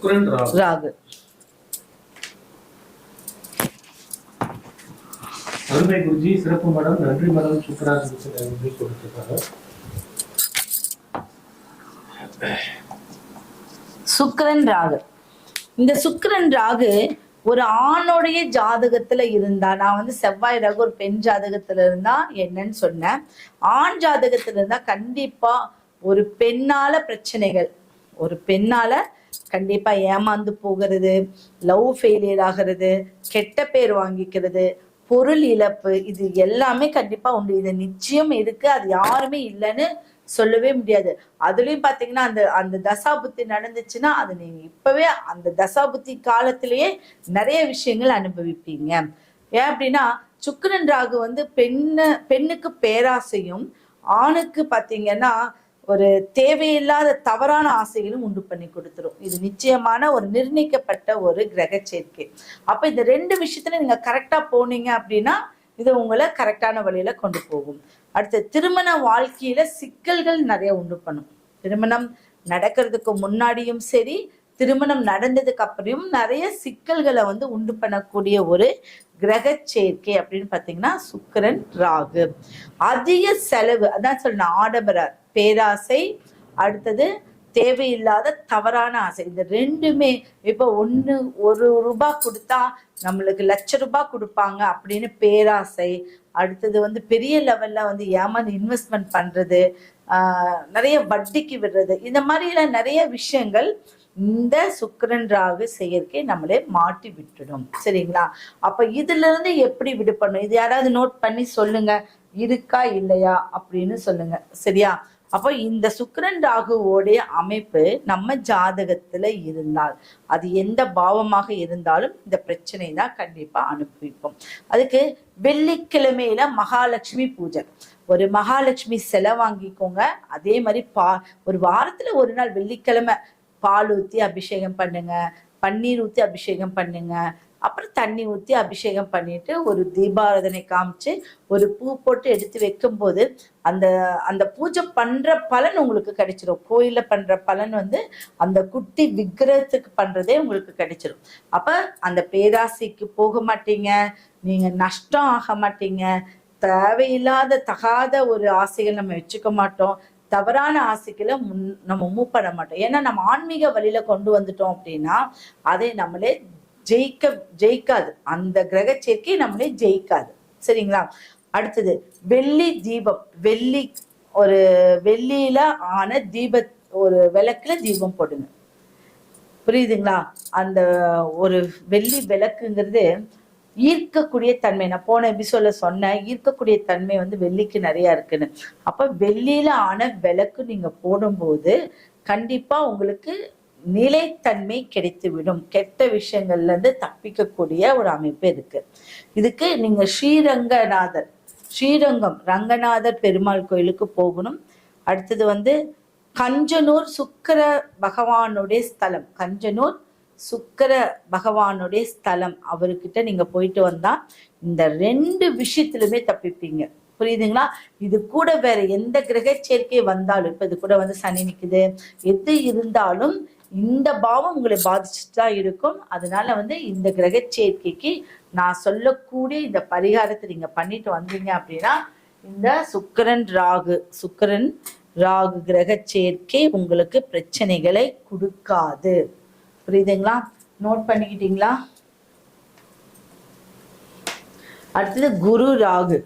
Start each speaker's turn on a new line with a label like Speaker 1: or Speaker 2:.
Speaker 1: சுக்கிரன் ராகு. அருமை குருஜி, சிறப்பு மேடம், நன்றி மேடம், சூப்பரா கொடுத்திருக்காங்க.
Speaker 2: சுக்கிரன் ராகு. இந்த சுக்கிரன் ராகு ஒரு ஆணுடைய ஜாதகத்துல இருந்தா, நான் வந்து செவ்வாய் ராகு ஒரு பெண் ஜாதகத்துல இருந்தா என்னன்னு சொன்னேன். ஆண் ஜாதகத்துல இருந்தா கண்டிப்பா ஒரு பெண்ணால பிரச்சனைகள், ஒரு பெண்ணால கண்டிப்பா ஏமாந்து போகிறது, லவ் ஃபெயிலியர் ஆகிறது, கெட்ட பேர் வாங்கிக்கிறது, பொருள் இழப்பு, இது எல்லாமே கண்டிப்பா உண்டு. இது நிச்சயம் இருக்கு, அது யாருமே இல்லைன்னு சொல்லவே முடியாது. அதுலயும் பாத்தீங்கன்னா அந்த தசாபுத்தி நடந்துச்சுன்னா அது நீங்க இப்பவே அந்த தசாபுத்தி காலத்திலேயே நிறைய விஷயங்கள் அனுபவிப்பீங்க. ஏன் அப்படின்னா சுக்கிரன் ராகு வந்து பெண்ணுக்கு பேராசையும், ஆணுக்கு பாத்தீங்கன்னா ஒரு தேவையில்லாத தவறான ஆசைகளும் உண்டு பண்ணி கொடுத்துரும். இது நிச்சயமான ஒரு நிர்ணயிக்கப்பட்ட ஒரு கிரக சேர்க்கை. அப்ப இந்த ரெண்டு விஷயத்துல நீங்க கரெக்டா போனீங்க அப்படின்னா இது உங்களை கரெக்டான வழியில கொண்டு போகும். அடுத்து திருமண வாழ்க்கையில சிக்கல்கள் நிறைய உண்டு பண்ணும். திருமணம் நடக்கிறதுக்கு முன்னாடியும் சரி, திருமணம் நடந்ததுக்கு அப்புறம் நிறைய சிக்கல்களை வந்து உண்டு பண்ணக்கூடிய ஒரு கிரக சேர்க்கை அப்படின்னு பாத்தீங்கன்னா சுக்கிரன் ராகு. அதிக செலவு, அதான் சொல்லணும், ஆடம்பர பேராசை, அடுத்தது தேவையில்லாத தவறான ஆசை. இந்த ரெண்டுமே இப்போ ஒரு ரூபாய் கொடுத்தா நம்மளுக்கு லட்ச ரூபாய் கொடுப்பாங்க அப்படின்னு பேராசை, அடுத்தது வந்து பெரிய லெவல்ல வந்து ஏமாந்து இன்வெஸ்ட்மெண்ட் பண்றது, நிறைய வட்டிக்கு விடுறது, இந்த மாதிரிலாம் நிறைய விஷயங்கள் இந்த சுக்கிரன் ராகு செயற்கை நம்மளே மாட்டி விட்டுடும். சரிங்களா? அப்ப இதுல இருந்து எப்படி விடுபடணும்? இது யாராவது நோட் பண்ணி சொல்லுங்க, இருக்கா இல்லையா அப்படின்னு சொல்லுங்க. சரியா? அப்போ இந்த சுக்கிரன் ராகுவோடைய அமைப்பு நம்ம ஜாதகத்துல இருந்தால், அது எந்த பாவமாக இருந்தாலும் இந்த பிரச்சனை தான் கண்டிப்பா அனுபவிப்போம். அதுக்கு வெள்ளிக்கிழமையில மகாலட்சுமி பூஜை, ஒரு மகாலட்சுமி சிலை வாங்கிக்கோங்க. அதே மாதிரி ஒரு வாரத்துல ஒரு நாள் வெள்ளிக்கிழமை பால் ஊற்றி அபிஷேகம் பண்ணுங்க, பன்னீர் ஊற்றி அபிஷேகம் பண்ணுங்க, அப்புறம் தண்ணி ஊற்றி அபிஷேகம் பண்ணிட்டு ஒரு தீபாராதனை காமிச்சு ஒரு பூ போட்டு எடுத்து வைக்கும் போது அந்த பூஜை பண்ற பலன் உங்களுக்கு கிடைச்சிடும். கோயில்ல பண்ற பலன் வந்து அந்த குட்டி விக்கிரகத்துக்கு பண்றதே உங்களுக்கு கிடைச்சிடும். அப்ப அந்த பேராசைக்கு போக மாட்டீங்க, நீங்க நஷ்டம் ஆக மாட்டீங்க, தேவையில்லாத தகாத ஒரு ஆசைகள் நம்ம வச்சுக்க மாட்டோம், தவறான ஆசைகளை நம்ம மூவ் பண்ண மாட்டோம். ஏன்னா நம்ம ஆன்மீக வழியில கொண்டு வந்துட்டோம் அப்படின்னா அதை நம்மளே ஜெயிக்காது, அந்த கிரக சேர்க்கை நம்மளே ஜெயிக்காது. சரிங்களா? அடுத்தது வெள்ளி தீபம். வெள்ளியில ஆன ஒரு விளக்குல தீபம் போடுங்க. புரியுதுங்களா? அந்த ஒரு வெள்ளி விளக்குங்கிறது ஈர்க்கக்கூடிய தன்மை, நான் போன எபிசோட்ல சொன்னேன், ஈர்க்கக்கூடிய தன்மை வந்து வெள்ளிக்கு நிறைய இருக்குன்னு. அப்ப வெள்ளியில ஆன விளக்கு நீங்க போடும்போது கண்டிப்பா உங்களுக்கு நிலைத்தன்மை கிடைத்துவிடும். கெட்ட விஷயங்கள்ல இருந்து தப்பிக்கக்கூடிய ஒரு அமைப்பு இருக்கு. இதுக்கு நீங்க ஸ்ரீரங்கம் ரங்கநாதர் பெருமாள் கோயிலுக்கு போகணும். அடுத்தது வந்து கஞ்சனூர் சுக்கிர பகவானுடைய ஸ்தலம், கஞ்சனூர் சுக்கிர பகவானுடைய ஸ்தலம், அவர்கிட்ட நீங்க போயிட்டு வந்தா இந்த ரெண்டு விஷயத்திலுமே தப்பிப்பீங்க. புரியுதுங்களா? இது கூட வேற எந்த கிரக சேர்க்கை வந்தாலும், இப்ப இது கூட வந்து சனி நிக்குது, எது இருந்தாலும் இந்த பாவம் உங்களை பாதிச்சுட்டு தான் இருக்கும். அதனால வந்து இந்த கிரக சேர்க்கைக்கு நான் சொல்லக்கூடிய இந்த பரிகாரத்தை நீங்க பண்ணிட்டு வந்தீங்க அப்படின்னா இந்த சுக்கிரன் ராகு கிரக சேர்க்கை உங்களுக்கு பிரச்சனைகளை கொடுக்காது. புரியுதுங்களா? நோட் பண்ணிக்கிட்டீங்களா? அடுத்தது குரு ராகு.